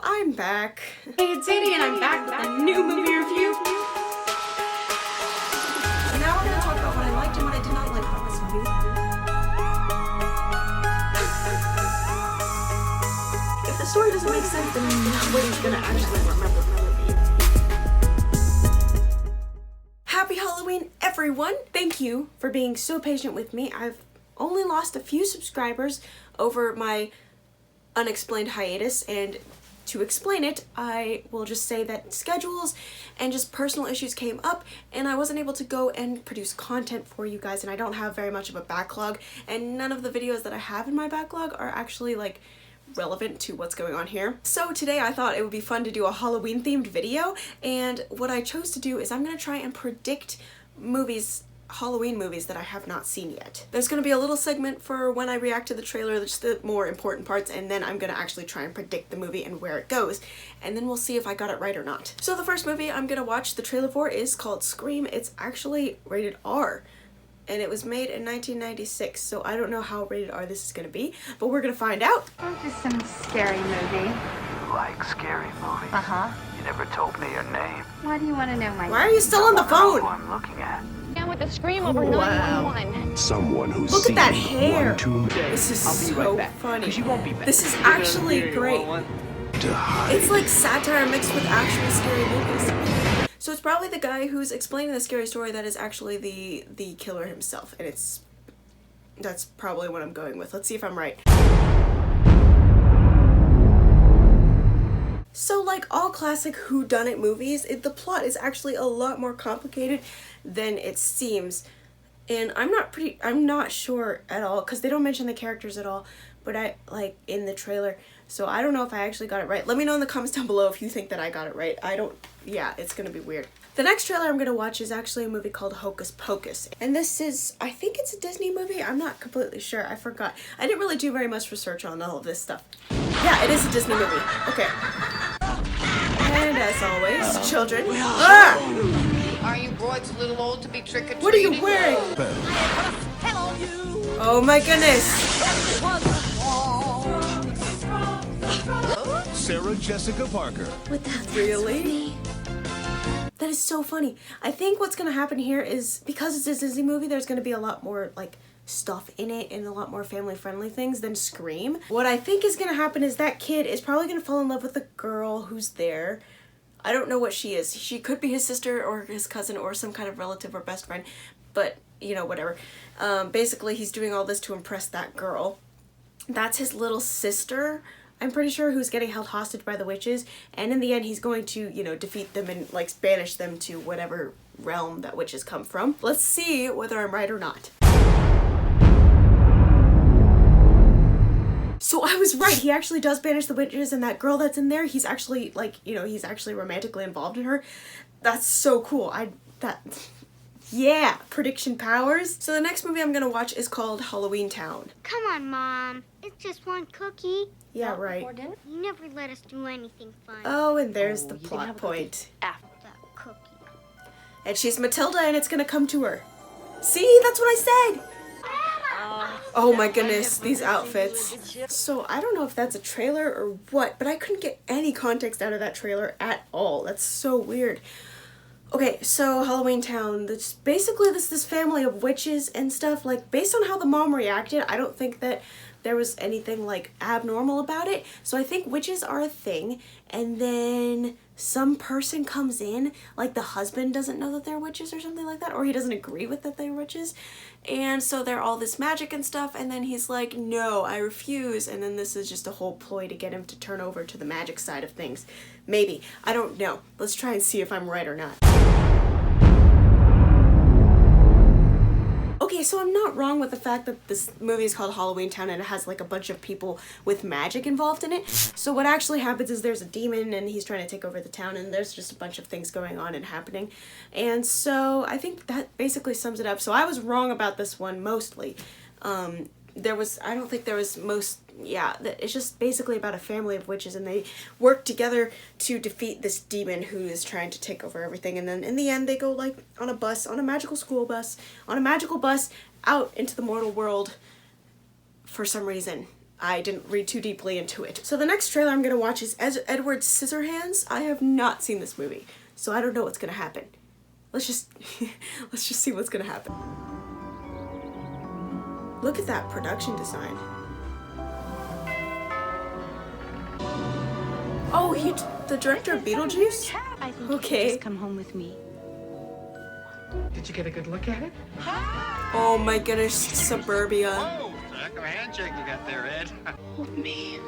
I'm back. Hey, it's Zadie and I'm back with a new movie review. So now we're going to talk about what I liked and what I did not like about this movie. If the story doesn't make sense, then nobody's going to actually remember the movie. Happy Halloween, everyone! Thank you for being so patient with me. I've only lost a few subscribers over my unexplained hiatus, and to explain it, I will just say that schedules and just personal issues came up and I wasn't able to go and produce content for you guys, and I don't have very much of a backlog, and none of the videos that I have in my backlog are actually like relevant to what's going on here. So today I thought it would be fun to do a Halloween themed video, and what I chose to do is I'm gonna try and predict Halloween movies that I have not seen yet. There's going to be a little segment for when I react to the trailer, just the more important parts, and then I'm going to actually try and predict the movie and where it goes, and then we'll see if I got it right or not. So the first movie I'm going to watch the trailer for is called Scream. It's actually rated R, and it was made in 1996, so I don't know how rated R this is going to be, but we're going to find out. This is some scary movie. You like scary movies? Uh-huh. You never told me your name. Why do you want to know my name? Why are you still on the phone? Who I'm looking at. Down with the scream over Wow. 911. Someone who's Look at seen that hair. one too many This is so funny. You won't be back. This is actually great. to hide. It's like satire mixed with actual scary movies. So it's probably the guy who's explaining the scary story that is actually the killer himself, and that's probably what I'm going with. Let's see if I'm right. So like all classic whodunit movies, the plot is actually a lot more complicated than it seems. And I'm not sure at all, because they don't mention the characters at all, but in the trailer. So I don't know if I actually got it right. Let me know in the comments down below if you think that I got it right. Yeah, it's gonna be weird. The next trailer I'm gonna watch is actually a movie called Hocus Pocus. And this is, I think it's a Disney movie. I'm not completely sure, I forgot. I didn't really do very much research on all of this stuff. Yeah, it is a Disney movie. Okay. And as always, children. Ah! Are you broads a little old to be trick-or-treating? What are you wearing? Oh my goodness. Sarah Jessica Parker. Really? That is so funny. I think what's gonna happen here is, because it's a Disney movie, there's gonna be a lot more like stuff in it and a lot more family-friendly things than Scream. What I think is gonna happen is that kid is probably gonna fall in love with the girl who's there. I don't know what she is. She could be his sister or his cousin or some kind of relative or best friend, but you know, whatever. Basically, he's doing all this to impress that girl. That's his little sister, I'm pretty sure, who's getting held hostage by the witches, and in the end he's going to, you know, defeat them and like banish them to whatever realm that witches come from. Let's see whether I'm right or not. So I was right, he actually does banish the witches, and that girl that's in there, he's actually like, you know, he's actually romantically involved in her. That's so cool. Yeah, prediction powers. So the next movie I'm gonna watch is called Halloween Town. Come on, Mom. It's just one cookie. Yeah, right. You never let us do anything fun. Oh, and there's the plot point. That cookie. And she's Matilda, and it's gonna come to her. See, that's what I said. Oh my goodness, these outfits. So I don't know if that's a trailer or what, but I couldn't get any context out of that trailer at all. That's so weird. Okay, so Halloween Town, basically this family of witches and stuff. Like, based on how the mom reacted, I don't think that there was anything like abnormal about it. So I think witches are a thing, and then some person comes in, like the husband doesn't know that they're witches or something like that, or he doesn't agree with that they're witches, and so they're all this magic and stuff, and then he's like, no, I refuse, and then this is just a whole ploy to get him to turn over to the magic side of things. Maybe. I don't know. Let's try and see if I'm right or not. Okay, so I'm not wrong with the fact that this movie is called Halloween Town and it has like a bunch of people with magic involved in it. So what actually happens is there's a demon and he's trying to take over the town, and there's just a bunch of things going on and happening. And so I think that basically sums it up. So I was wrong about this one mostly. I don't think there was it's just basically about a family of witches, and they work together to defeat this demon who is trying to take over everything, and then in the end they go like on a magical school bus, out into the mortal world for some reason. I didn't read too deeply into it. So the next trailer I'm gonna watch is Edward Scissorhands. I have not seen this movie, so I don't know what's gonna happen. Let's just let's just see what's gonna happen. Look at that production design. Oh, the director of Beetlejuice? I think Okay. you just come home with me. Did you get a good look at it? Oh my goodness, Suburbia. Oh, heck of a handshake you got there, Ed. Me.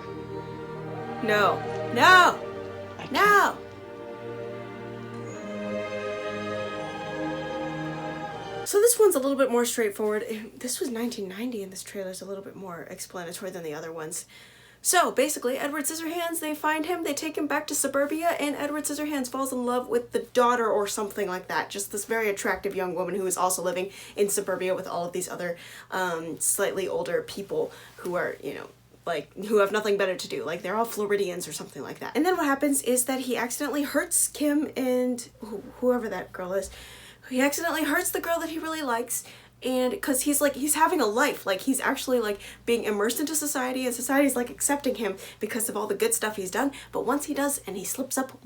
No. No! No! So this one's a little bit more straightforward. This was 1990 and this trailer's a little bit more explanatory than the other ones. So basically, Edward Scissorhands, they find him, they take him back to Suburbia, and Edward Scissorhands falls in love with the daughter or something like that. Just this very attractive young woman who is also living in Suburbia with all of these other slightly older people who are, you know, like, who have nothing better to do. Like, they're all Floridians or something like that. And then what happens is that he accidentally hurts Kim and whoever that girl is. He accidentally hurts the girl that he really likes. And because he's having a life, like he's actually like being immersed into society, and society's like accepting him because of all the good stuff he's done. But once he does and he slips up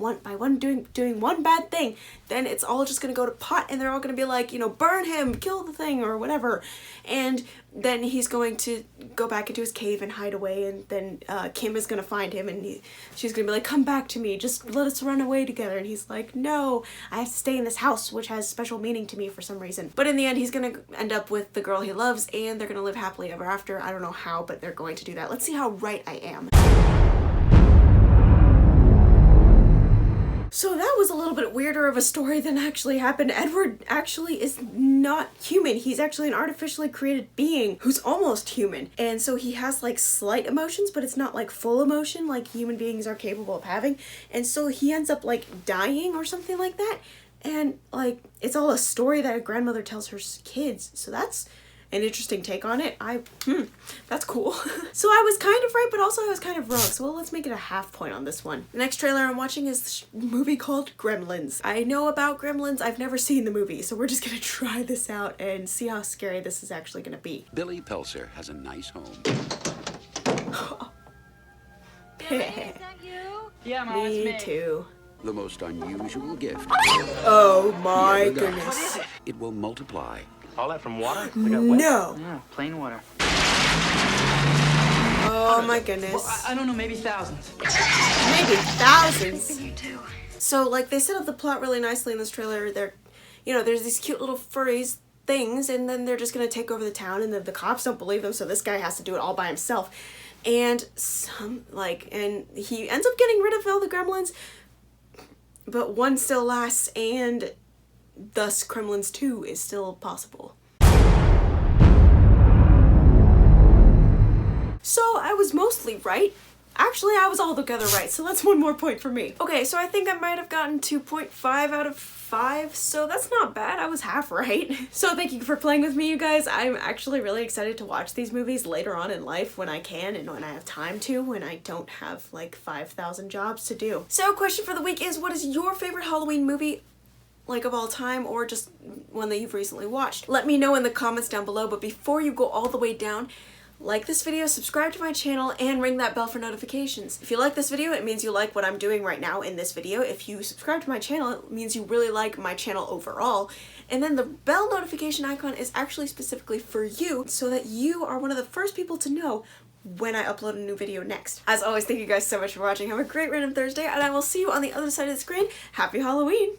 doing one bad thing, then it's all just gonna go to pot, and they're all gonna be like, you know, burn him, kill the thing, or whatever. And then he's going to go back into his cave and hide away, and then Kim is gonna find him, and she's gonna be like, come back to me, just let us run away together. And he's like, no, I have to stay in this house, which has special meaning to me for some reason. But in the end, he's gonna end up with the girl he loves, and they're gonna live happily ever after. I don't know how, but they're going to do that. Let's see how right I am. So that was a little bit weirder of a story than actually happened. Edward actually is not human. He's actually an artificially created being who's almost human. And so he has like slight emotions, but it's not like full emotion like human beings are capable of having. And so he ends up like dying or something like that. And like, it's all a story that a grandmother tells her kids. So that's an interesting take on it. That's cool. So I was kind of right, but also I was kind of wrong. So well, let's make it a half point on this one. The next trailer I'm watching is the movie called Gremlins. I know about Gremlins. I've never seen the movie, so we're just gonna try this out and see how scary this is actually gonna be. Billy Pelser has a nice home. Billy, is that you? Yeah, Mom, it's Me me. too. The most unusual gift. Oh my Never got. goodness. It will multiply. All that from water? No. Yeah, plain water. Oh my goodness. Well, I don't know, maybe thousands. Maybe thousands. So like they set up the plot really nicely in this trailer. They're, you know, there's these cute little furries things, and then they're just gonna take over the town, and then the cops don't believe them, so this guy has to do it all by himself. And and he ends up getting rid of all the gremlins, but one still lasts, and thus Gremlins 2 is still possible. So I was mostly right. Actually, I was altogether right, so that's one more point for me. Okay, so I think I might have gotten 2.5 out of 5, so that's not bad. I was half right. So thank you for playing with me, you guys. I'm actually really excited to watch these movies later on in life when I can and when I have time to, when I don't have like 5,000 jobs to do. So question for the week is, what is your favorite Halloween movie, like of all time, or just one that you've recently watched? Let me know in the comments down below, but before you go all the way down, like this video, subscribe to my channel, and ring that bell for notifications. If you like this video, it means you like what I'm doing right now in this video. If you subscribe to my channel, it means you really like my channel overall. And then the bell notification icon is actually specifically for you, so that you are one of the first people to know when I upload a new video next. As always, thank you guys so much for watching. Have a great random Thursday, and I will see you on the other side of the screen. Happy Halloween!